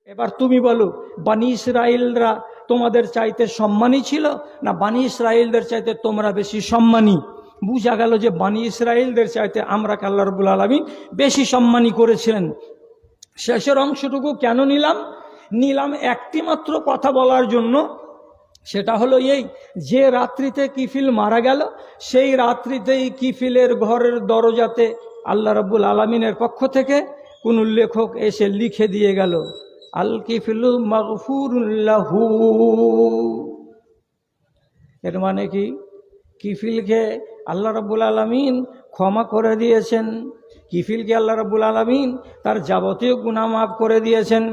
এবার তুমি বলো, বানি ইসরাইলরা তোমাদের চাইতে সম্মানী ছিল না বানি ইসরাইলদের চাইতে তোমরা বেশি সম্মানী? বুঝা গেল যে বানি ইসরাইলদের চাইতে আমরা আল্লাহ রাব্বুল আলামিন বেশি সম্মানী করেছিলেন। শেষের অংশটুকু কেন নিলাম একটি মাত্র কথা বলার জন্য। সেটা হলো এই, যে রাত্রিতে কিফিল মারা গেল সেই রাত্রিতেই কিফিলের ঘরের দরজাতে আল্লাহ রাব্বুল আলামিনের পক্ষ থেকে কোন লেখক এসে লিখে দিয়ে গেল, আল কিফিলু মাগফুরুন লাহু। এর মানে কি? কিফিলকে আল্লাহ রাব্বুল আলামিন ক্ষমা করে দিয়েছেন, কিফিলকে আল্লাহ রাব্বুল আলামিন তার যাবতীয় গুনাহ মাফ করে দিয়েছেন।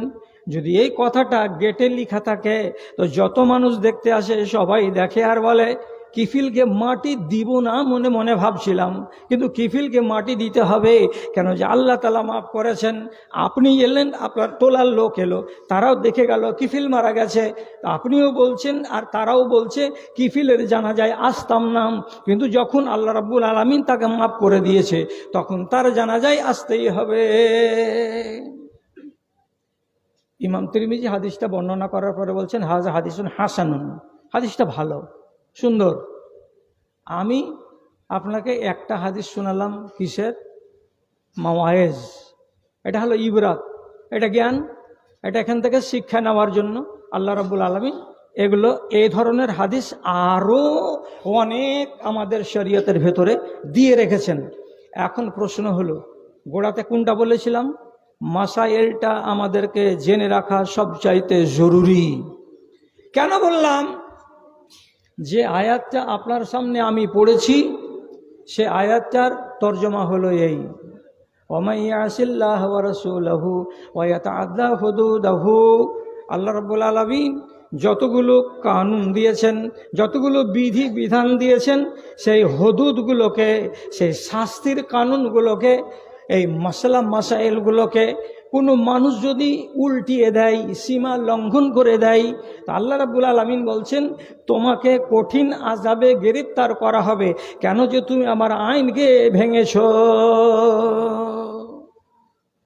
যদি এই কথাটা গেটে লেখা থাকে তো যত মানুষ দেখতে আসে সবাই দেখে আর বলে কিফিলকে মাটি দিব না, মনে মনে ভাবছিলাম, কিন্তু কিফিলকে মাটি দিতে হবে কেন? যে আল্লাহ তাআলা মাফ করেছেন। আপনি এলেন, আপনার তোলার লোক এলো, তারাও দেখে গেল কিফিল মারা গেছে, আপনিও বলছেন আর তারাও বলছে কিফিলের জানাজায় আসতাম না, কিন্তু যখন আল্লাহ রাব্বুল আলামিন তাকে মাফ করে দিয়েছে তখন তার জানাজায় আসতেই হবে। ইমাম তিরমিজি হাদিসটা বর্ণনা করার পরে বলছেন হাজা হাদিসুন হাসানুন, হাদিসটা ভালো, সুন্দর। আমি আপনাকে একটা হাদিস শোনালাম, কিসের? মাওয়ায়েজ। এটা হলো ইবরাত, এটা জ্ঞান, এটা এখান থেকে শিক্ষা নেওয়ার জন্য আল্লাহ রাব্বুল আলামিন এগুলো, এই ধরনের হাদিস আরও অনেক আমাদের শরীয়তের ভেতরে দিয়ে রেখেছেন। এখন প্রশ্ন হলো, গোড়াতে কোনটা বলেছিলাম? মাসাইলটা আমাদেরকে জেনে রাখা সবচাইতে জরুরি। কেন বললাম? যে আয়াতটা আপনার সামনে আমি পড়েছি সে আয়াতটার তর্জমা হলো এই, ওয়া ইয়াসিল্লাহু ওয়া রাসূলহু ওয়া ইয়াতাআদ্দা হুদুদাহু। আল্লাহ রাব্বুল আলামিন যতগুলো কানুন দিয়েছেন, যতগুলো বিধি বিধান দিয়েছেন, সেই হুদুদগুলোকে, সেই শাস্তির কানুনগুলোকে, এই মাসাইলগুলোকে কোনো মানুষ যদি উল্টিয়ে দেয়, সীমা লঙ্ঘন করে দেয়, তা আল্লাহ রাব্বুল আলামিন বলছেন তোমাকে কঠিন আযাবে গ্রেফতার করা হবে। কেন? যে তুমি আমার আইনকে ভেঙেছ।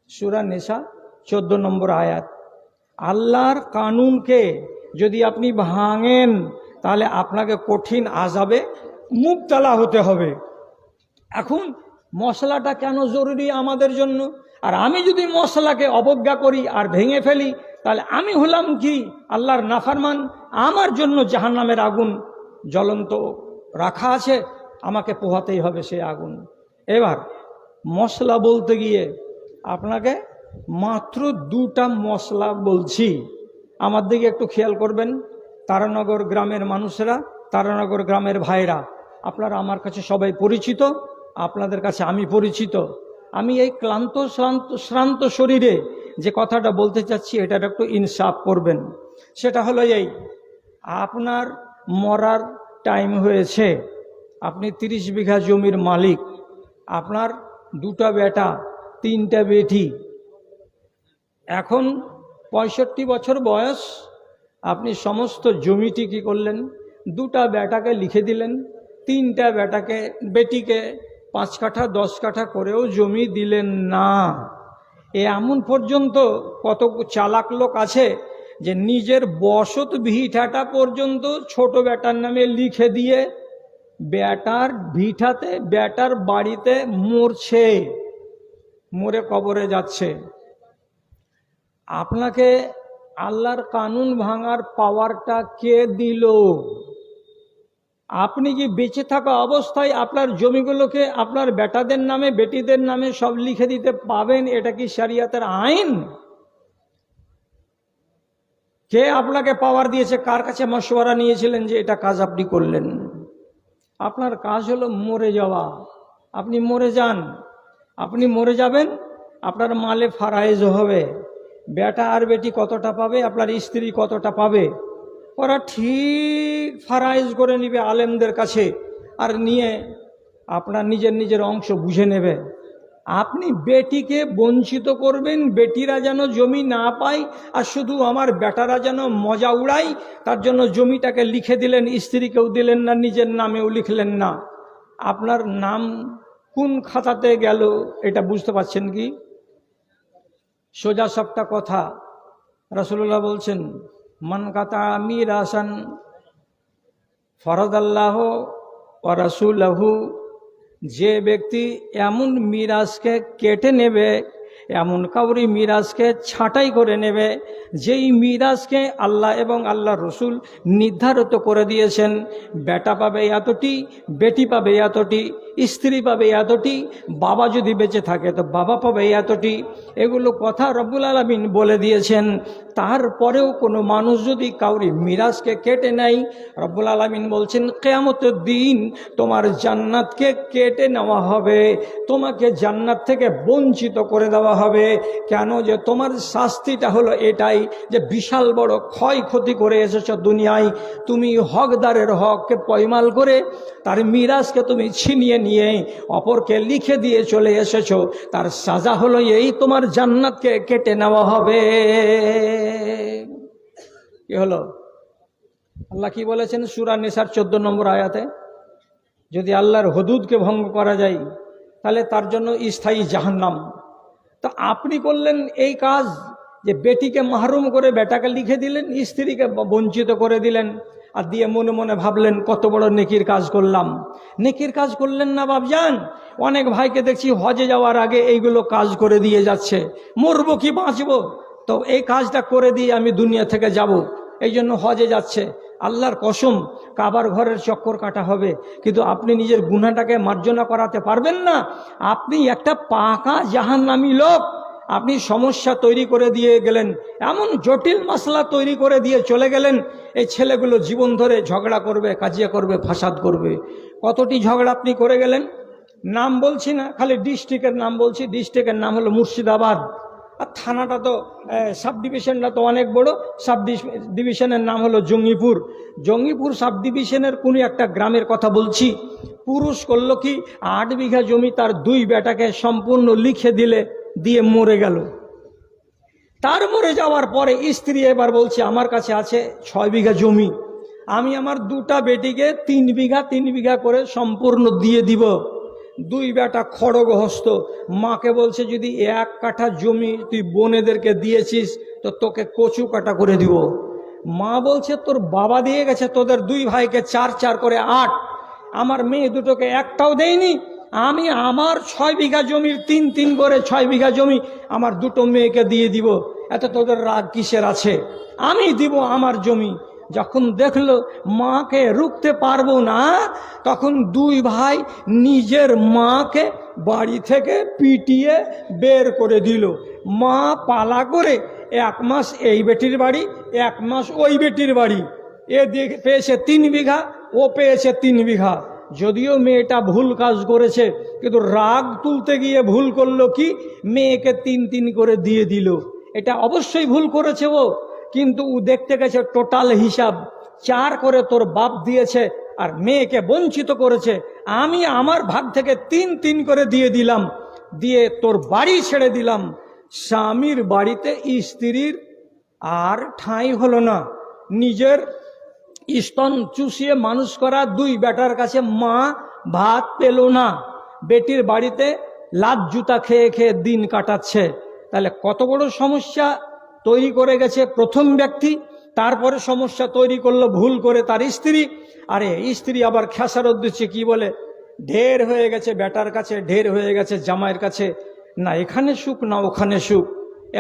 সূরা নিসা 14 নম্বর আয়াত। আল্লাহর কানুনকে যদি আপনি ভাঙেন তাহলে আপনাকে কঠিন আযাবে মুবতালা হতে হবে। এখন মশলাটা কেন জরুরি আমাদের জন্য? আর আমি যদি মশলাকে অবজ্ঞা করি আর ভেঙে ফেলি তাহলে আমি হলাম কি? আল্লাহর নাফরমান। আমার জন্য জাহান্নামের আগুন জ্বলন্ত রাখা আছে, আমাকে পোহাতেই হবে সেই আগুন। এবার মশলা বলতে গিয়ে আপনাকে মাত্র 2টা মশলা বলছি, আমার দিকে একটু খেয়াল করবেন। তারানগর গ্রামের মানুষেরা, তারানগর গ্রামের ভাইরা, আপনারা আমার কাছে সবাই পরিচিত, আপনাদের কাছে আমি পরিচিত। আমি এই ক্লান্ত শ্রান্ত শরীরে যে কথাটা বলতে চাচ্ছি এটার একটু ইনসাফ করবেন। সেটা হলো এই, আপনার মরার টাইম হয়েছে, আপনি 30 বিঘা জমির মালিক, আপনার 2টা বেটা 3টা বেটি, এখন 65 বছর বয়স। আপনি সমস্ত জমিটি কি করলেন? 2টা বেটাকে লিখে দিলেন, 3টা বেটিকে 5 কাঠা 10 কাঠা করেও জমি দিলেন না। এমন পর্যন্ত কত চালাক লোক আছে যে নিজের বসত ভিটাটা পর্যন্ত ছোট বেটার নামে লিখে দিয়ে বেটার ভিটাতে, বেটার বাড়িতে মরছে, মরে কবরে যাচ্ছে। আপনাকে আল্লাহর কানুন ভাঙার পাওয়ারটা কে দিল? আপনি কি বেঁচে থাকা অবস্থায় আপনার জমিগুলোকে আপনার বেটাদের নামে, বেটিদের নামে সব লিখে দিতে পাবেন? এটা কি শরিয়তের আইন? কে আপনাকে পাওয়ার দিয়েছে? কার কাছে মশওয়ারা নিয়েছিলেন যে এটা কাজ আপনি করলেন? আপনার কাজ হলো মরে যাওয়া। আপনি মরে যান, আপনি মরে যাবেন, আপনার মালে ফারাইজ হবে। বেটা আর বেটি কতটা পাবে, আপনার স্ত্রী কতটা পাবে, ওরা ঠিক ফারাইজ করে নিবে আলেমদের কাছে, আর নিয়ে আপনার নিজের অংশ বুঝে নেবে। আপনি বেটিকে বঞ্চিত করবেন, বেটিরা যেন জমি না পায়, আর শুধু আমার বেটারা যেন মজা উড়ায়, তার জন্য জমিটাকে লিখে দিলেন, স্ত্রীকেও দিলেন না, নিজের নামেও লিখলেন না। আপনার নাম কোন খাতাতে গেল এটা বুঝতে পারছেন কি? সোজা সবটা কথা, রাসূলুল্লাহ বলছেন, মান কাতা মিরাসান ফরাদাল্লাহ ওয়া রাসূলুহু, যে ব্যক্তি এমন মিরাজকে কেটে নেবে, এমন কাউরি মিরাজকে ছাঁটাই করে নেবে, যেই মিরাজকে আল্লাহ এবং আল্লাহ রসুল নির্ধারিত করে দিয়েছেন, বেটা পাবে এতটি, বেটি পাবে এতটি, স্ত্রী পাবে এতটি, বাবা যদি বেঁচে থাকে তো বাবা পাবে এতটি, এগুলো কথা রব্বুল আলামিন বলে দিয়েছেন। তারপরেও কোনো মানুষ যদি কাউরি মিরাজকে কেটে নেয়, রব্বুল আলামিন বলছেন কিয়ামতের দিন তোমার জান্নাতকে কেটে নেওয়া হবে, তোমাকে জান্নাত থেকে বঞ্চিত করে দেওয়া হবে। কেন? যে তোমার শাস্তিটা হলো এটাই যে বিশাল বড় ক্ষয়ক্ষতি করে এসেছ দুনিয়ায়, তুমি হকদারের হককে পয়মাল করে তার মিরাজকে তুমি ছিনিয়ে নিয়ে অপরকে লিখে দিয়ে চলে এসেছো, তার সাজা হলো এই তোমার জান্নাতকে কেটে নেওয়া হবে। কি হলো? আল্লাহ কি বলেছেন সূরা নিসার 14 নম্বর আয়াতে? যদি আল্লাহর হুদুদকে ভঙ্গ করা যায় তাহলে তার জন্য স্থায়ী জাহান্নাম। তো আপনি করলেন এই কাজ যে বেটিকে মাহরুম করে বেটাকে লিখে দিলেন, স্ত্রীকে বঞ্চিত করে দিলেন, আর দিয়ে মনে মনে ভাবলেন কত বড় নেকির কাজ করলাম। নেকির কাজ করলেন না বাপজান। অনেক ভাইকে দেখছি হজে যাওয়ার আগে এইগুলো কাজ করে দিয়ে যাচ্ছে, মরবো কি বাঁচবো, তো এই কাজটা করে দিয়ে আমি দুনিয়া থেকে যাব, এই জন্য হজে যাচ্ছে। আল্লাহর কসম কাবার ঘরের চক্কর কাটা হবে, কিন্তু আপনি নিজের গুনাহটাকে মার্জনা করাতে পারবেন না। আপনি একটা পাকা জাহান্নামী লোক, আপনি সমস্যা তৈরি করে দিয়ে গেলেন, এমন জটিল মাসলা তৈরি করে দিয়ে চলে গেলেন। এই ছেলেগুলো জীবন ধরে ঝগড়া করবে, কাজিয়া করবে, ফাসাদ করবে। কতটি ঝগড়া আপনি করে গেলেন, নাম বলছি না, খালি ডিস্ট্রিক্টের নাম বলছি। ডিস্ট্রিক্টের নাম হলো মুর্শিদাবাদ, আর থানাটা তো সাব ডিভিশনটা তো অনেক বড়, সাব ডিভিশনের নাম হলো জঙ্গিপুর। জঙ্গিপুর সাব ডিভিশনের কোনো একটা গ্রামের কথা বলছি। পুরুষ করলো কি, 8 বিঘা জমি তার 2 বেটাকে সম্পূর্ণ লিখে দিয়ে মরে গেল। তার মরে যাওয়ার পরে স্ত্রী এবার বলছে আমার কাছে আছে 6 বিঘা জমি, আমি আমার 2টা বেটিকে 3 বিঘা 3 বিঘা করে সম্পূর্ণ দিয়ে দিব। 2 বেটা খড়গহস্ত, মাকে বলছে যদি 1 কাঠা জমি তুই বোনেদেরকে দিয়েছিস তো তোকে কচু কাটা করে দিব। মা বলছে তোর বাবা দিয়ে গেছে তোদের 2 ভাইকে 4 করে 8, আমার মেয়ে দুটোকে একটাও দেয়নি। আমি আমার 6 বিঘা জমির 3 করে 6 বিঘা জমি আমার 2টো মেয়েকে দিয়ে দিব, এত তোদের রাগ কিসের আছে? আমি দিব আমার জমি। যখন দেখলো মাকে রুখতে পারবো না, তখন 2 ভাই নিজের মাকে বাড়ি থেকে পিটিয়ে বের করে দিল। মা পালা করে 1 মাস এই বেটির বাড়ি, 1 মাস ওই বেটির বাড়ি। এ পেয়েছে 3 বিঘা, ও পেয়েছে 3 বিঘা। যদিও মেয়েটা ভুল কাজ করেছে, কিন্তু রাগ তুলতে গিয়ে ভুল করলো কি, মেয়েকে 3 করে দিয়ে দিল। এটা অবশ্যই ভুল করেছে ও, কিন্তু ও দেখতে গেছে টোটাল হিসাব। 4 করে তোর বাপ দিয়েছে আর মেয়েকে বঞ্চিত করেছে, আমি আমার ভাগ থেকে 3 করে দিয়ে দিলাম, দিয়ে তোর বাড়ি ছেড়ে দিলাম। স্বামীর বাড়িতে স্ত্রীর আর ঠাঁই হলো না। নিজের স্তন চুষিয়ে মানুষ করা 2 বেটার কাছে মা ভাত পেল না, বেটির বাড়িতে লাত জুতা খেয়ে খেয়ে দিন কাটাচ্ছে। তাহলে কত বড় সমস্যা তৈরি করে গেছে প্রথম ব্যক্তি, তারপরে সমস্যা তৈরি করলো ভুল করে তার স্ত্রী। আরে স্ত্রী আবার খেসারত দিচ্ছে, কি বলে, ঢের হয়ে গেছে বেটার কাছে, ঢের হয়ে গেছে জামাইয়ের কাছে, না এখানে সুখ না ওখানে সুখ।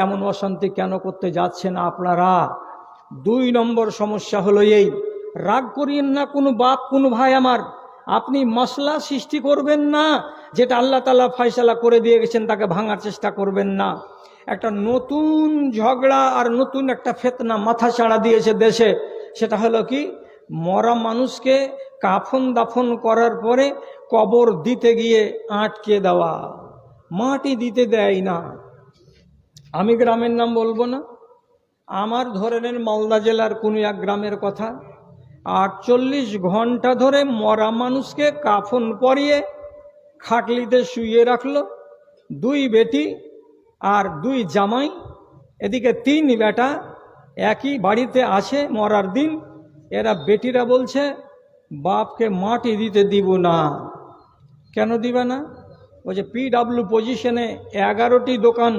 এমন অশান্তি কেন করতে যাচ্ছেন আপনারা? 2 নম্বর সমস্যা হলো এই, রাগ করিয়েন না কোনো বাপ কোনো ভাই আমার, আপনি মশলা সৃষ্টি করবেন না, যেটা আল্লাহ তাআলা ফয়সালা করে দিয়ে গেছেন তাকে ভাঙার চেষ্টা করবেন না। একটা নতুন ঝগড়া আর নতুন একটা ফেতনা মাথা চাড়া দিয়েছে দেশে, সেটা হলো কি, মরা মানুষকে কাফন দাফন করার পরে কবর দিতে গিয়ে আটকে দেওয়া, মাটি দিতে দেয় না। আমি গ্রামের নাম বলবো না, আমার ধরে নেন মালদা জেলার কোনো এক গ্রামের কথা, 48 ঘন্টা ধরে মরা মানুষকে কাফন পরিয়ে খাটলিতে শুইয়ে রাখলো। 2 বেটি আর 2 জামাই, এদিকে 3 বেটা একই বাড়িতে আছে মরার দিন। এরা বেটিরা বলছে বাপকে মাটি দিতে দিব না। কেন দিবে না? ওই যে PW পজিশনে 11টি দোকান,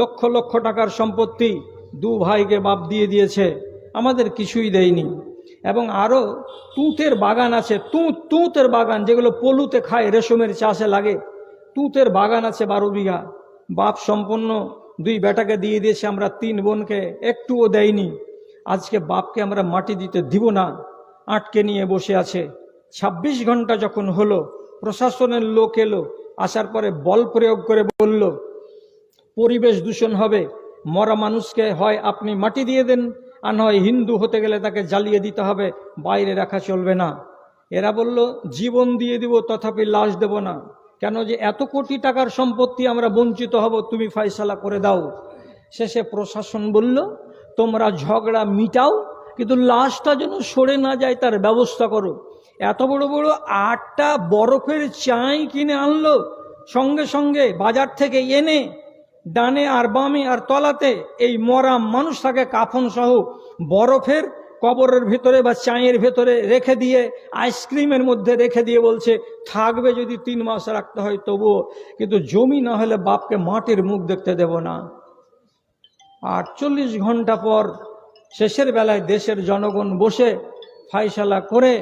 লক্ষ লক্ষ টাকার সম্পত্তি, দু ভাইকে বাপ দিয়ে দিয়েছে, আমাদের কিছুই দেয়নি। এবং আরও তুঁতের বাগান আছে, তুঁতের বাগান যেগুলো পলুতে খায়, রেশমের চাষে লাগে, তুঁতের বাগান আছে 12 বিঘা। বাপ সম্পন্ন 2 বেটাকে দিয়ে দিয়েছে, আমরা 3 বোনকে একটুও দেয়নি। আজকে বাপকে আমরা মাটি দিতে দিব না, আটকে নিয়ে বসে আছে। 26 ঘন্টা যখন হলো, প্রশাসনের লোক এলো, আসার পরে বল প্রয়োগ করে বলল পরিবেশ দূষণ হবে, মরা মানুষকে হয় আপনি মাটি দিয়ে দেন, আর নয় হিন্দু হতে গেলে তাকে জ্বালিয়ে দিতে হবে, বাইরে রাখা চলবে না। এরা বলল জীবন দিয়ে দিব, তথাপি লাশ দেব না। কেন যে এত কোটি টাকার সম্পত্তি আমরা বঞ্চিত হব, তুমি ফয়সালা করে দাও। শেষে প্রশাসন বলল তোমরা ঝগড়া মিটাও, কিন্তু লাশটা যেন সরে না যায় তার ব্যবস্থা করো। এত বড় বড় 8টা বরফের চাই কিনে আনলো, সঙ্গে সঙ্গে বাজার থেকে এনে ডানে আর বামে আর তলাতে এই মরা মানুষটাকে কাফন সহ বরফের কবরের ভিতরে বা চায়ের ভেতরে রেখে দিয়ে, আইসক্রিমের মধ্যে রেখে দিয়ে বলছে থাকবে যদি 3 মাস রাখতে হয় তবুও, কিন্তু জমি না হলে বাপকে মাটির মুখ দেখতে দেব না। 48 ঘন্টা পর শেষের বেলায় দেশের জনগণ বসে ফয়সালা করে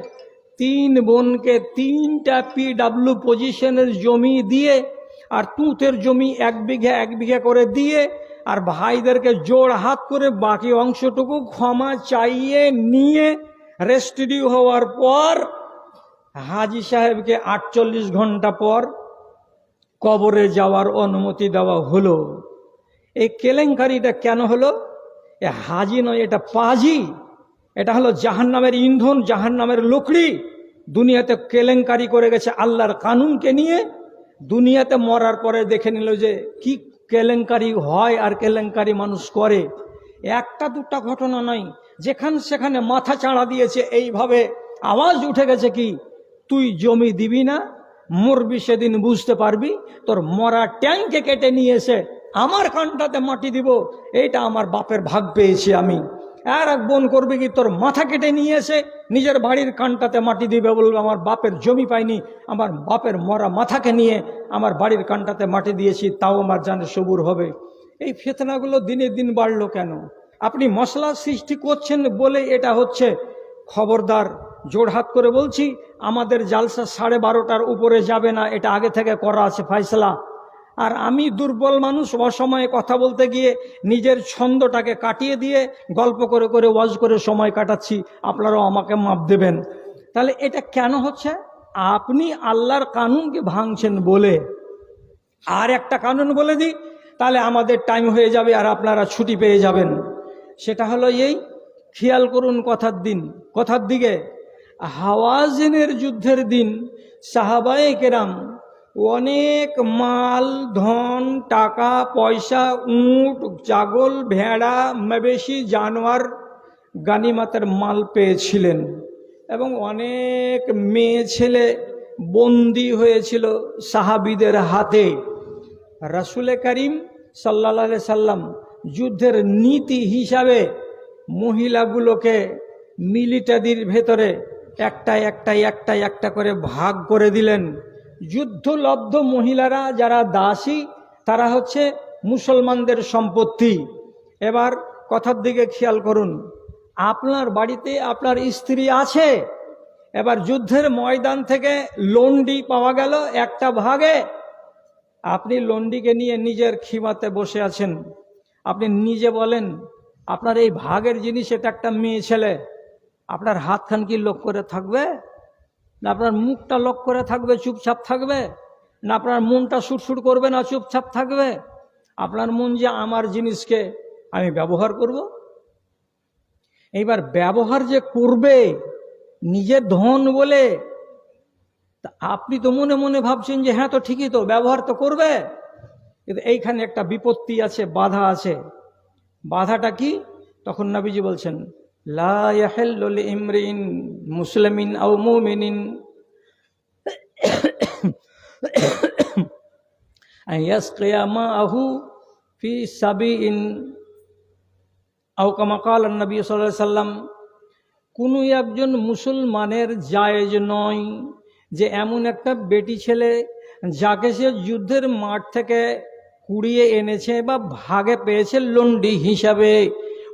3 বোনকে 3টা PW পজিশনের জমি দিয়ে, আর তুঁতের জমি 1 বিঘা 1 বিঘা করে দিয়ে, আর ভাইদেরকে জোড় হাত করে বাকি অংশটুকু ক্ষমা চাইয়ে নিয়ে রেস্টিডিউ হওয়ার পর হাজী সাহেবকে 48 ঘন্টা পর কবরে যাওয়ার অনুমতি দেওয়া হলো। এই কেলেঙ্কারিটা কেন হলো? এ হাজি নয়, এটা পাজি, এটা হলো জাহান্নামের ইন্ধন, জাহান্নামের লকড়ি। দুনিয়াতে কেলেঙ্কারি করে গেছে আল্লাহর কানুনকে নিয়ে। দুনিয়াতে মরার পরে দেখে নিল যে কি কেলেঙ্কারি হয় আর কেলেঙ্কারি মানুষ করে। 1টা 2টা ঘটনা নয়, সেখানে মাথা চাড়া দিয়েছে, এইভাবে আওয়াজ উঠে গেছে কি তুই জমি দিবি না, মরবি সেদিন বুঝতে পারবি, তোর মরা ট্যাঙ্কে কেটে নিয়ে এসে আমার কানটাতে মাটি দিব, এইটা আমার বাপের ভাগ পেয়েছি আমি। আর এক বোন করবে কি তোর মাথা কেটে নিয়ে এসে নিজের বাড়ির কানটাতে মাটি দিবে, বলবে আমার বাপের জমি পাইনি, আমার বাপের মরা মাথাকে নিয়ে আমার বাড়ির কানটাতে মাটি দিয়েছি, তাও আমার জানে সবুর হবে। এই ফিতনাগুলো দিনে দিন বাড়লো কেন? আপনি মশলা সৃষ্টি করছেন বলে এটা হচ্ছে। খবরদার, জোড়হাত করে বলছি, আমাদের জালসা 12:30টার উপরে যাবে না, এটা আগে থেকে করা আছে ফয়সালা। আর আমি দুর্বল মানুষ, অসময়ে কথা বলতে গিয়ে নিজের ছন্দটাকে কাটিয়ে দিয়ে গল্প করে করে ওয়াজ করে সময় কাটাচ্ছি, আপনারাও আমাকে মাপ দেবেন। তাহলে এটা কেন হচ্ছে? আপনি আল্লাহর কানুনকে ভাঙছেন বলে। আর একটা কানুন বলে দিই, তাহলে আমাদের টাইম হয়ে যাবে আর আপনারা ছুটি পেয়ে যাবেন। সেটা হলো এই, খেয়াল করুন কথার দিকে। হাওয়াজিনের যুদ্ধের দিন সাহাবায়ে কেরাম অনেক মাল, ধন, টাকা পয়সা, উট, ছাগল, ভেড়া, মবেশি, জানোয়ার, গানিমাতের মাল পেয়েছিলেন। এবং অনেক মেয়ে ছেলে বন্দী হয়েছিল সাহাবীদের হাতে। রাসূল করিম সাল্লাল্লাহু আলাইহি সাল্লাম যুদ্ধের নীতি হিসাবে মহিলাগুলোকে মিলিটারির ভেতরে একটা করে ভাগ করে দিলেন। যুদ্ধলব্ধ মহিলারা যারা দাসী, তারা হচ্ছে মুসলমানদের সম্পত্তি। এবার কথার দিকে খেয়াল করুন, আপনার বাড়িতে আপনার স্ত্রী আছে, এবার যুদ্ধের ময়দান থেকে লন্ডি পাওয়া গেল একটা ভাগে, আপনি লন্ডিকে নিয়ে নিজের খিমাতে বসে আছেন। আপনি নিজে বলেন, আপনার এই ভাগের জিনিস, এটা একটা মেয়ে ছেলে, আপনার হাতখান কি লক করে থাকবে, না আপনার মুখটা লক করে থাকবে, চুপচাপ থাকবে, না আপনার মনটা সুরসুর করবে, না চুপচাপ থাকবে? আপনার মন যে আমার জিনিসকে আমি ব্যবহার করব। এইবার ব্যবহার যে করবে নিজের ধন বলে, তা আপনি তো মনে মনে ভাবছেন যে হ্যাঁ তো ঠিকই তো, ব্যবহার তো করবে, কিন্তু এইখানে একটা বিপত্তি আছে, বাধা আছে। বাধাটা কি? তখন নবীজি বলছেন, লা ইয়াহিল্লু লিইমরিন মুসলিমিন আও মুমিনিন আন ইয়াসকিয়া মাআহু ফি সাবিইন আও কামা ক্বালা নবী সাল্লাল্লাহু আলাইহি সাল্লাম। কোনো একজন মুসলমানের জায়েজ নয় যে এমন একটা বেটি ছেলে যাকে সে যুদ্ধের মাঠ থেকে কুড়িয়ে এনেছে বা ভাগে পেয়েছে লন্ডি হিসাবে,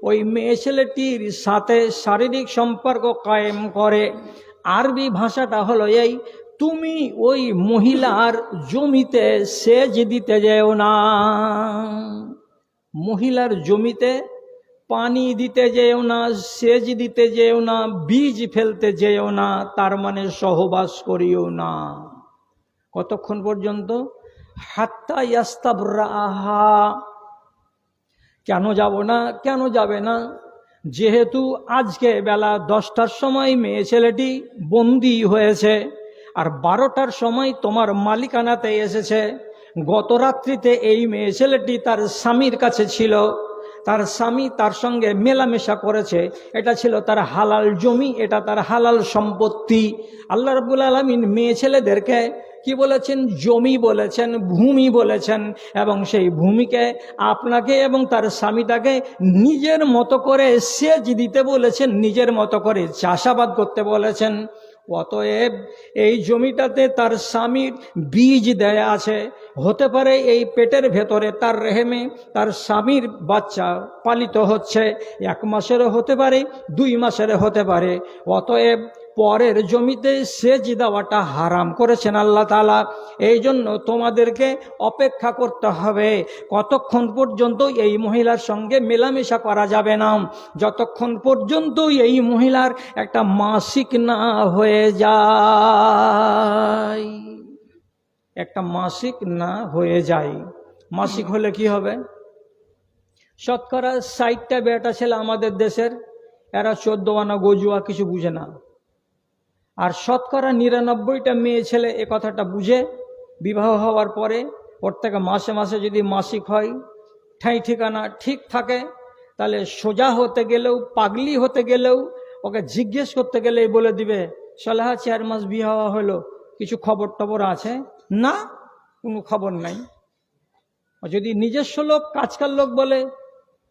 ওই মেয়ে ছেলেটির সাথে শারীরিক সম্পর্ক কায়েম করে। আরবি ভাষাটা হলো এই, তুমি ওই মহিলার জমিতে সেচ দিতে যেও না, মহিলার জমিতে পানি দিতে যেও না, সেচ দিতে যেও না, বীজ ফেলতে যেও না, তার মানে সহবাস করিও না। কতক্ষণ পর্যন্ত? হাত্তা ইয়াস্তাবরাহা। কেন যাব না? কেন যাবে না? যেহেতু আজকে বেলা 10টার সময় মেয়ে ছেলেটি বন্দী হয়েছে, আর 12টার সময় তোমার মালিকানাতে এসেছে। গত রাত্রিতে এই মেয়ে ছেলেটি তার স্বামীর কাছে ছিল, তার স্বামী তার সঙ্গে মেলামেশা করেছে, এটা ছিল তার হালাল জমি, এটা তার হালাল সম্পত্তি। আল্লাহ রাব্বুল আলামিন মেয়ে ছেলেদেরকে কি বলেছেন? জমি বলেছেন, ভূমি বলেছেন, এবং সেই ভূমিকে আপনাকে এবং তার স্বামীটাকে নিজের মতো করে সেচ দিতে বলেছেন, নিজের মতো করে চাষাবাদ করতে বলেছেন। অতএব এই জমিটাতে তার স্বামীর বীজ দেয়া আছে, হতে পারে এই পেটের ভেতরে তার রেহেমে তার স্বামীর বাচ্চা পালিত হচ্ছে, 1 মাসেরও হতে পারে, 2 মাসেরও হতে পারে। অতএব পরের জমিতে সেচ দেওয়াটা হারাম করেছেন আল্লাহ তাআলা। এই জন্য তোমাদেরকে অপেক্ষা করতে হবে। কতক্ষণ পর্যন্ত? এই মহিলার সঙ্গে মেলামেশা করা যাবে না যতক্ষণ পর্যন্ত এই মহিলার একটা মাসিক না হয়ে যায়, একটা মাসিক না হয়ে যায়। মাসিক হলে কি হবে? শতকরা 60টা বেটা ছেলে আমাদের দেশের, এরা 14 আনা গজুয়া, কিছু বুঝে না। আর শতকরা 99টা মেয়ে ছেলে এ কথাটা বুঝে, বিবাহ হওয়ার পরে ওর থেকে মাসে মাসে যদি মাসিক হয়, ঠাঁই ঠিকানা ঠিক থাকে, তাহলে সোজা হতে গেলেও, পাগলি হতে গেলেও, ওকে জিজ্ঞেস করতে গেলেই বলে দিবে, সালাহ 4 মাস বিয়ে হওয়া হলো, কিছু খবর টবর আছে? না, কোনো খবর নাই। যদি নিজস্ব লোক, কাজকার লোক বলে,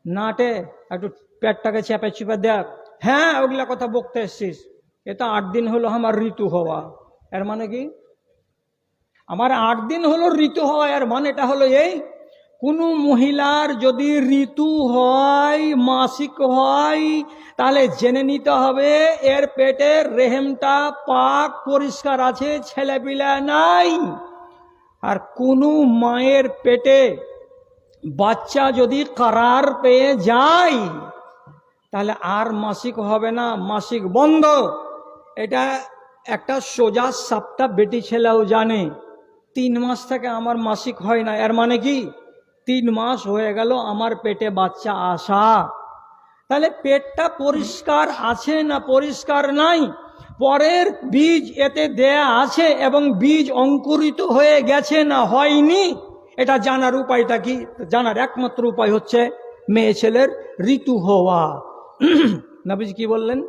নাটে একটু পেটটাকে চেপে চেপে দেখ, হ্যাঁ ওগুলা কথা বকতে এসছিস, এটা 8 দিন হলো আমার ঋতু হওয়া। এর মানে কি? আমার 8 দিন হলো ঋতু হওয়া, এর মানে এটা হলো এই, কোনো মহিলার যদি ঋতু হয়, মাসিক হয়, তাহলে জেনে নিতে হবে এর পেটের রেহেমটা পাক পরিষ্কার আছে, ছেলেপিলা নাই। আর কোনো মায়ের পেটে বাচ্চা যদি কারার পেয়ে যায়, তাহলে আর মাসিক হবে না, মাসিক বন্ধ। এটা একটা সোজা সাপটা বেটি ছেলেও জানে। 3 মাস থেকে আমার মাসিক হয় না, এর মানে কি? 3 মাস হয়ে গেল আমার পেটে বাচ্চা আসা। তাহলে পেটটা পরিষ্কার আছে না পরিষ্কার নাই, পরের বীজ এতে দেয়া আছে এবং বীজ অঙ্কুরিত হয়ে গেছে না হয়নি, এটা জানার উপায়টা কি? জানার একমাত্র উপায় হচ্ছে মেয়ে ছেলের ঋতু হওয়া। নবীজি কি বললেন?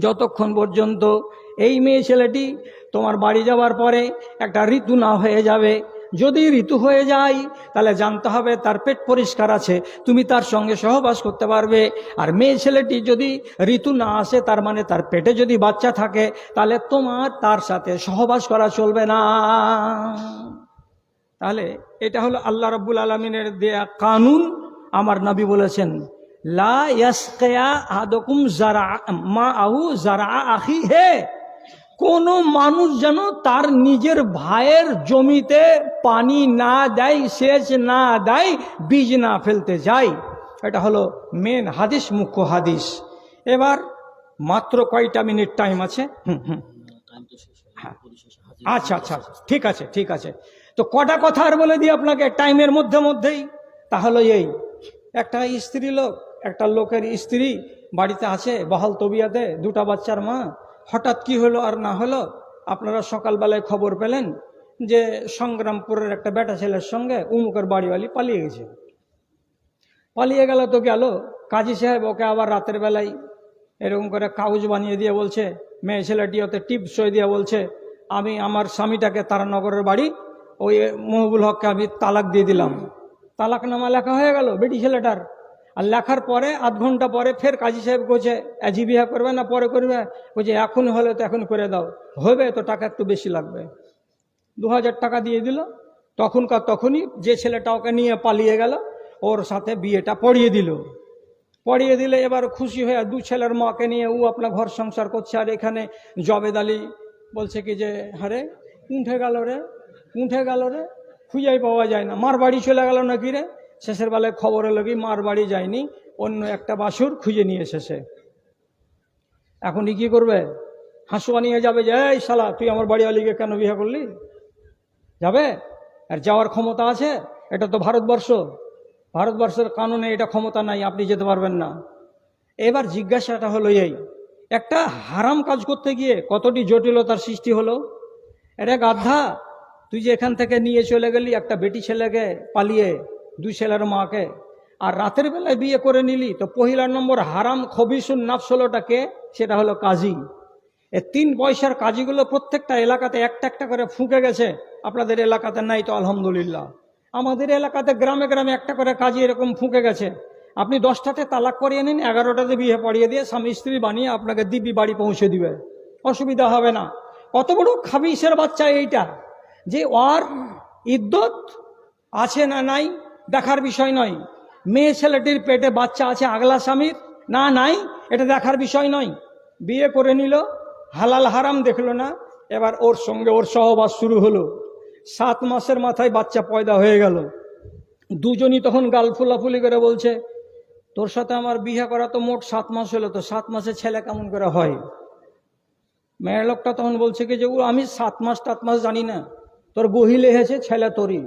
যতক্ষণ পর্যন্ত এই মেয়ে ছেলেটি তোমার বাড়ি যাওয়ার পরে একটা ঋতু না হয়ে যাবে, যদি ঋতু হয়ে যায় তাহলে জানতে হবে তার পেট পরিষ্কার আছে, তুমি তার সঙ্গে সহবাস করতে পারবে। আর মেয়ে ছেলেটি যদি ঋতু না আসে, তার মানে তার পেটে যদি বাচ্চা থাকে, তাহলে তোমার তার সাথে সহবাস করা চলবে না। তাহলে এটা হলো আল্লাহ রাব্বুল আলামিনের দেয়া কানুন। আমার নবী বলেছেন, লা ইয়াসকিয়া আহাদুকুম যারা মাআহু যারা আখিহি, কোন মানুষ যেন তার নিজের ভাইয়ের জমিতে পানি না দেয়, সেচ না দেয়, বীজ না ফেলতে যায়। এটা হলো মেন হাদিস, মুখ্য হাদিস। এবার মাত্র কয়টা মিনিট টাইম আছে? আচ্ছা আচ্ছা, ঠিক আছে ঠিক আছে। তো কটা কথা আর বলে দিই আপনাকে টাইমের মধ্যেই। তাহলে এই একটা স্ত্রী লোক, একটা লোকের স্ত্রী বাড়িতে আছে বহাল তবিয়াতে, 2টা বাচ্চার মা। হঠাৎ কি হলো আর না হলো, আপনারা সকালবেলায় খবর পেলেন যে সংগ্রামপুরের একটা বেটা ছেলের সঙ্গে উমুকের বাড়িওয়ালি পালিয়ে গেছে। পালিয়ে গেল তো গেল, কাজী সাহেব ওকে আবার রাতের বেলায় এরকম করে কাগজ বানিয়ে দিয়ে বলছে, মেয়ে ছেলেটি ওতে টিপ সই দিয়ে বলছে, আমি আমার স্বামীটাকে তারানগরের বাড়ি ওই মহবুল হককে আমি তালাক দিয়ে দিলাম। তালাকনামা লেখা হয়ে গেল বেটি ছেলেটার। আর লেখার পরে আধ ঘন্টা পরে ফের কাজী সাহেব বলছে, আজি বিহা করবে না পরে করবে? বলছে এখন হলে তো এখন করে দাও, হবে তো টাকা একটু বেশি লাগবে। 2000 টাকা দিয়ে দিল। তখনকার তখনই যে ছেলেটা ওকে নিয়ে পালিয়ে গেল ওর সাথে বিয়েটা পড়িয়ে দিলে এবার খুশি হয়ে দু ছেলের মাকে নিয়ে ও আপনার ঘর সংসার করছে। আর এখানে জবেদ আলী বলছে কি যে হারে উঠে গেল রে, খুঁজেই পাওয়া যায় না, মার বাড়ি চলে গেল নাকি রে। শেষের বেলায় খবর এলো কি মার বাড়ি যায়নি, অন্য একটা বাসুর খুঁজে নিয়ে এসেছে। এখনই কি করবে? হাসুয়া নিয়ে যাবে যে এই শালা তুই আমার বাড়ি আলীকে কেন বিয়ে করলি? যাবে? আর যাওয়ার ক্ষমতা আছে? এটা তো ভারতবর্ষের কানুনে এটা ক্ষমতা নাই, আপনি যেতে পারবেন না। এবার জিজ্ঞাসাটা হলো এই, একটা হারাম কাজ করতে গিয়ে কতটি জটিলতার সৃষ্টি হলো। এরে গাধা, তুই যে এখান থেকে নিয়ে চলে গেলি একটা বেটি ছেলেকে পালিয়ে, দুই ছেলের মাকে, আর রাতের বেলায় বিয়ে করে নিলি, তো পহিলা নম্বর হারাম খবিসুন নাফস হলোটাকে, সেটা হলো কাজী। এই 3 পয়সার কাজীগুলো প্রত্যেকটা এলাকাতে একটা একটা করে ফুঁকে গেছে। আপনাদের এলাকাতে নাই তো আলহামদুলিল্লাহ, আমাদের এলাকাতে গ্রামে গ্রামে একটা করে কাজী এরকম ফুঁকে গেছে। আপনি 10টাতে তালাক করিয়ে নিন, 11টাতে বিয়ে পড়িয়ে দিয়ে স্বামী স্ত্রী বানিয়ে আপনাকে দিব্যি বাড়ি পৌঁছে দিবে, অসুবিধা হবে না। কত বড় খাবিসের বাচ্চা এইটা, যে ওর ইদ্যত আছে না নাই দেখার বিষয় নয়। মেয়ে ছেলেটির পেটে বাচ্চা আছে আগলা স্বামীর না নাই এটা দেখার বিষয় নয়। বিয়ে করে নিল, হালাল হারাম দেখলো না, এবার ওর সঙ্গে ওর সহবাস শুরু হলো। 7 মাসের মাথায় বাচ্চা পয়দা হয়ে গেল। দুজনই তখন গাল ফুলাফুলি করে বলছে তোর সাথে আমার বিয়ে করা তো মোট 7 মাস হলো, তো 7 মাসে ছেলে কেমন করে হয়? মেয়ের লোকটা তখন বলছে কি যে ও আমি 7 মাস 7 মাস জানি না, তোর গহিলে হয়েছে ছেলে তরি।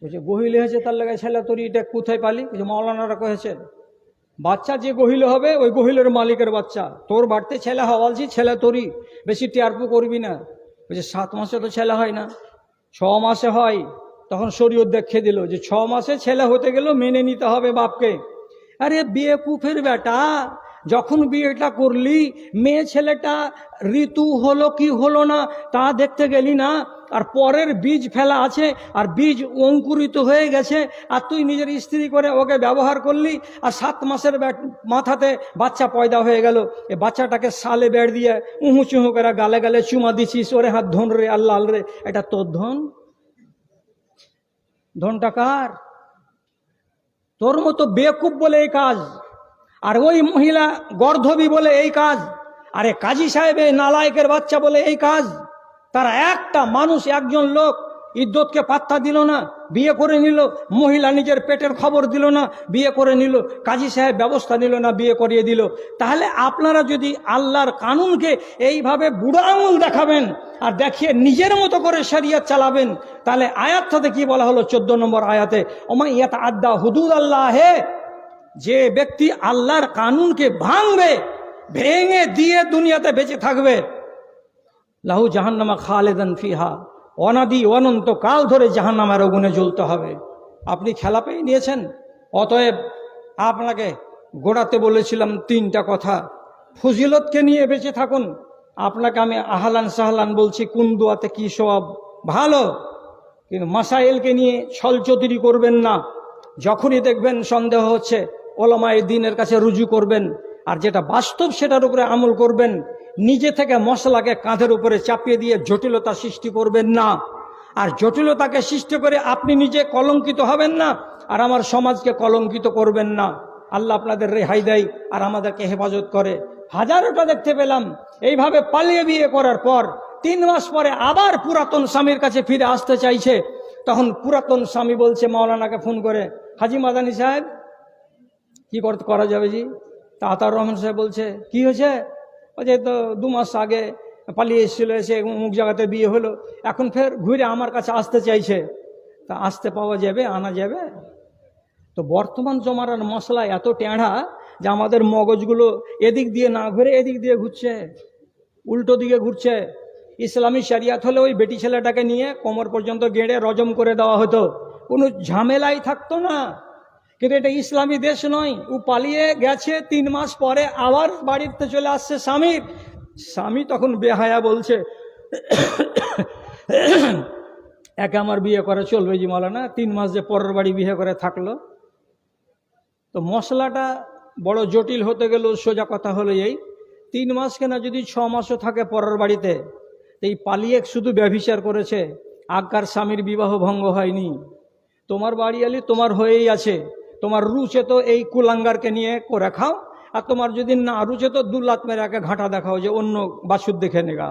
বলছে গহিলে হয়েছে তার লাগে ছেলে তরি, এটা কোথায় পালি? বলছে মাওলানারা কয়েছে বাচ্চা যে গহিল হবে ওই গহিলের মালিকের বাচ্চা, তোর বাড়িতে ছেলে হওয়ালছি ছেলে তরি, বেশি টিয়ারপু করবি না। বলছে 7 মাসে তো ছেলে হয় না, 6 মাসে হয়। তখন শরীয়ত দেখিয়ে দিল যে 6 মাসে ছেলে হতে গেলেও মেনে নিতে হবে বাপকে। আরে বিয়ে কুফের বেটা, যখন বিয়েটা করলি মেয়ে ছেলেটা ঋতু হলো কি হলো না তা দেখতে গেলি না, আর পরের বীজ ফেলা আছে আর বীজ অঙ্কুরিত হয়ে গেছে, আর তুই নিজের স্ত্রী করে ওকে ব্যবহার করলি, আর 7 মাসের মাথাতে বাচ্চা পয়দা হয়ে গেল। এ বাচ্চাটাকে সালে বেড় দিয়ে উহু চুহু করে গালে গালে চুমা দিছিস, ওরে হাত ধন রে আল্লাহ রে, এটা তোর ধনটা কার? তোর মতো বেকুব বলে এই কাজ, আর ওই মহিলা গর্ধবী বলে এই কাজ, আরে কাজী সাহেব নালায়েকের বাচ্চা বলে এই কাজ। তারা একটা মানুষ, একজন লোক ইদ্যতকে পাত্তা দিল না, বিয়ে করে নিল। মহিলা নিজের পেটের খবর দিল না, বিয়ে করে নিল। কাজী সাহেব ব্যবস্থা নিল না, বিয়ে করিয়ে দিল। তাহলে আপনারা যদি আল্লাহর কানুনকে এইভাবে বুড়ো আঙুল দেখাবেন আর দেখিয়ে নিজের মতো করে শরিয়ত চালাবেন, তাহলে আয়াতটাতে কি বলা হলো 14 নম্বর আয়াতে, ওমা ইয়াতাআদ্দা হুদুদ আল্লাহে, যে ব্যক্তি আল্লাহর কানুনকে ভাঙবে, ভেঙে দিয়ে দুনিয়াতে বেঁচে থাকবে, লাহু জাহান্নামা খালেদান ফিহা, অনাদি অনন্ত কাল ধরে জাহান্নামের আগুনে জ্বলতে হবে। আপনি খেলা পেয়ে নিয়েছেন। অতএব আপনাকে গোড়াতে বলেছিলাম 3টা কথা, ফজিলতকে নিয়ে বেঁচে থাকুন। আপনাকে আমি আহলান সাহলান বলছি, কোন দোয়াতে কি সওয়াব ভালো, কিন্তু মাসাইলকে নিয়ে ছলচতুরি করবেন না। যখনই দেখবেন সন্দেহ হচ্ছে ওলামায়ে দ্বীনের কাছে রুজু করবেন, আর যেটা বাস্তব সেটার উপরে আমল করবেন। নিজে থেকে মশলাকে কাঁধের উপরে চাপিয়ে দিয়ে জটিলতা সৃষ্টি করবেন না, আর জটিলতাকে সৃষ্টি করে আপনি নিজে কলঙ্কিত হবেন না, আর আমার সমাজকে কলঙ্কিত করবেন না। আল্লাহ আপনাদের রেহাই দেয় আর আমাদেরকে হেফাজত করে। হাজারোটা দেখতে পেলাম এইভাবে পালিয়ে বিয়ে করার পর 3 মাস পরে আবার পুরাতন স্বামীর কাছে ফিরে আসতে চাইছে। তখন পুরাতন স্বামী বলছে মাওলানাকে ফোন করে, হাজি মাদানী সাহেব কি করা যাবে জি? তা আতাউর রহমান সাহেব বলছে কি হয়েছে? যে তো 2 মাস আগে পালিয়ে এসেছিল, এসে অমুক জায়গাতে বিয়ে হলো, এখন ফের ঘুরে আমার কাছে আসতে চাইছে। তা আসতে পাওয়া যাবে, আনা যাবে? তো বর্তমান জমানার মশলা এত টেঁড়া যে আমাদের মগজগুলো এদিক দিয়ে না ঘুরে এদিক দিয়ে ঘুরছে, উল্টো দিকে ঘুরছে। ইসলামী শরিয়াত হলে ওই বেটি ছেলেটাকে নিয়ে কোমর পর্যন্ত গেঁড়ে রজম করে দেওয়া হতো, কোনো ঝামেলাই থাকতো না। কিন্তু এটা ইসলামী দেশ নয়। ও পালিয়ে গেছে, 3 মাস পরে আবার বাড়িতে চলে আসছে স্বামী তখন বেহায়া বলছে একে আমার বিয়ে করে চলবে জি মাওলানা, 3 মাস যে পরের বাড়ি বিয়ে করে থাকলো। তো মশলাটা বড় জটিল হতে গেল। সোজা কথা হলো এই, 3 মাস কেনা যদি 6 মাসও থাকে পরের বাড়িতে, এই পালিয়ে শুধু ব্যভিচার করেছে, আজ্ঞার স্বামীর বিবাহ ভঙ্গ হয়নি, তোমার বাড়ি এলে তোমার হয়েই আছে। তোমার রুচে তো এই কুলাঙ্গারকে নিয়ে করে খাও, আর তোমার যদি না রুচে তো 2 লাত মেরে একে ঘাটা দেখাও যে অন্য বাছুর দেখে নেগা।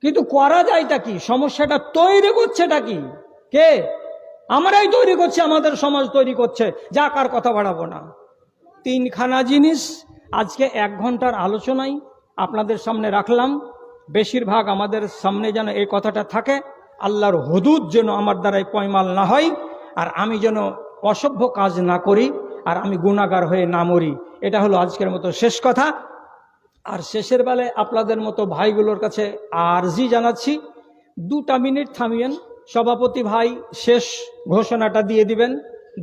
কিন্তু করা যায়টা কি? সমস্যাটা তৈরি করছেটা কি? কে? আমরাই তৈরি করছি, আমাদের সমাজ তৈরি করছে। যা কার কথা বাড়াবো না। 3খানা জিনিস আজকে 1 ঘন্টার আলোচনায় আপনাদের সামনে রাখলাম। বেশিরভাগ আমাদের সামনে যেন এই কথাটা থাকে, আল্লাহর হুদুদ যেন আমার দ্বারাই পয়মাল না হয়, আর আমি যেন অসভ্য কাজ না করি, আর আমি গুনাহগার হয়ে না মরি। এটা হলো আজকের মতো শেষ কথা। আর শেষের বেলায় আপনাদের মতো ভাইগুলোর কাছে আরজি জানাচ্ছি, 2টা মিনিট থামিয়েন। সভাপতি ভাই শেষ ঘোষণাটা দিয়ে দিবেন,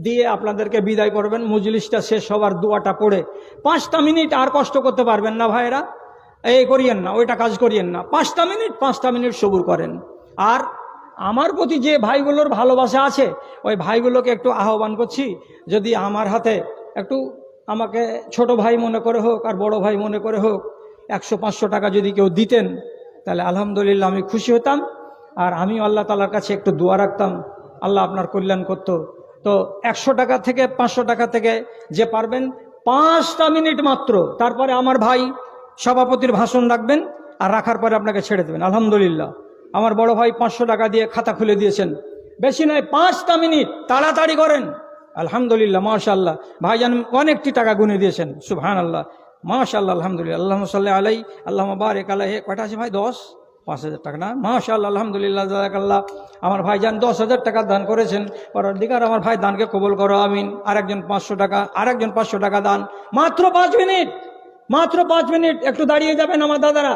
দিয়ে আপনাদেরকে বিদায় করবেন। মজলিসটা শেষ হওয়ার দোয়াটা পড়ে 5টা মিনিট আর কষ্ট করতে পারবেন না ভাইরা, এই করিয়েন না, ওইটা কাজ করিয়েন না। 5টা মিনিট সবুর করেন। আর আমার প্রতি যে ভাইগুলোর ভালোবাসা আছে, ওই ভাইগুলোকে একটু আহ্বান করছি, যদি আমার হাতে একটু, আমাকে ছোট ভাই মনে করে হোক আর বড় ভাই মনে করে হোক, 100-500 টাকা যদি কেউ দিতেন, তাহলে আলহামদুলিল্লাহ আমি খুশি হতাম। আর আমিও আল্লাহ তাআলার কাছে একটু দোয়া রাখতাম, আল্লাহ আপনার কল্যাণ করত। তো 100 টাকা থেকে 500 টাকা থেকে যে পারবেন, 5টা মিনিট মাত্র, তারপরে আমার ভাই সভাপতির ভাষণ রাখবেন, আর রাখার পরে আপনাকে ছেড়ে দেবেন। আলহামদুলিল্লাহ আমার বড় ভাই 500 টাকা দিয়ে খাতা খুলে দিয়েছেন। বেশি নয়, 5টা মিনিট, তাড়াতাড়ি করেন। আলহামদুলিল্লাহ, মাশাআল্লাহ, ভাইজান অনেকটি টাকা গুনে দিয়েছেন। সুবহানাল্লাহ, মাশাআল্লাহ, আলহামদুলিল্লাহ। আল্লাহুম্মা সাল্লি আলাইহি আল্লাহুম্মা বারিক আলাইহি। কয়টা আছে ভাই? 10, 5,000 টাকা না? মাশাআল্লাহ, আলহামদুলিল্লাহ, জাযাকাল্লাহ। আমার ভাইজান 10,000 টাকা দান করেছেন। পরওয়ারদিগার আমার ভাই দানকে কবুল করো, আমিন। আরেকজন 500 টাকা, আরেকজন 500 টাকা দান। মাত্র 5 মিনিট, মাত্র 5 মিনিট। একটু দাঁড়িয়ে যাবেন আমার দাদারা।